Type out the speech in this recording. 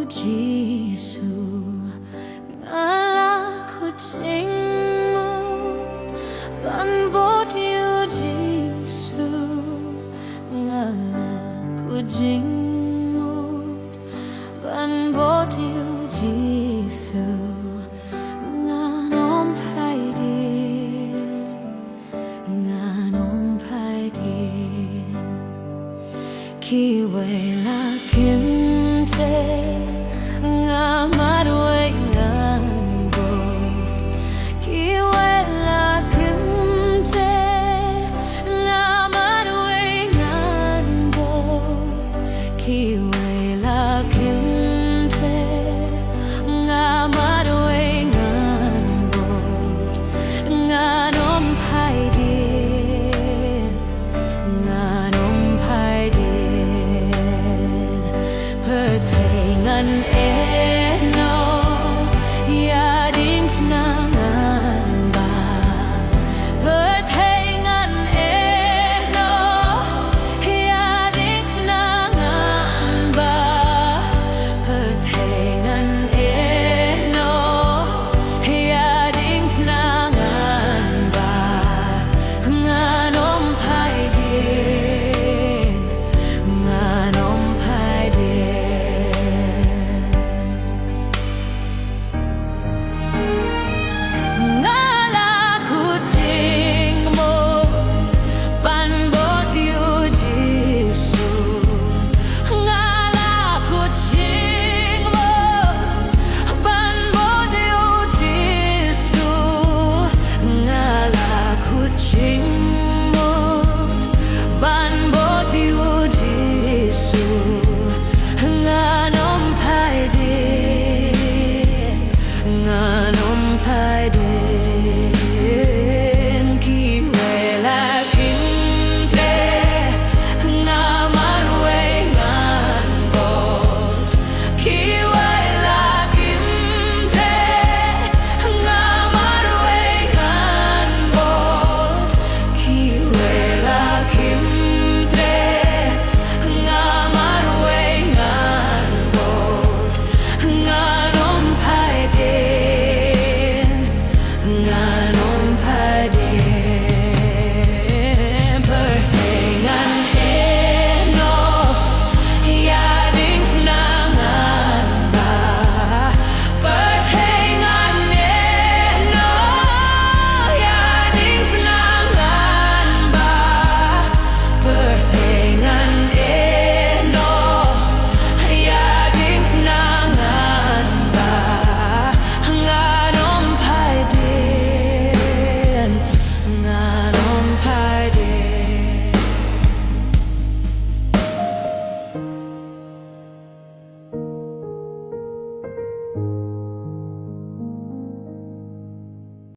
Giêsu ngala ku chính một ban bố yêu Giêsu ngala ku chính một ban bố yêu Giêsu nganom phai điên nganom phai điên khi về là kiếm thế ngã mắt quay ngàn bột khi về là kiếm thế ngã mắt quay ngàn bột khi về là kiếm thế ngã mắt quay ngàn bột ngã nôm phai điên ngã nôm phai điên per thầy ngăn em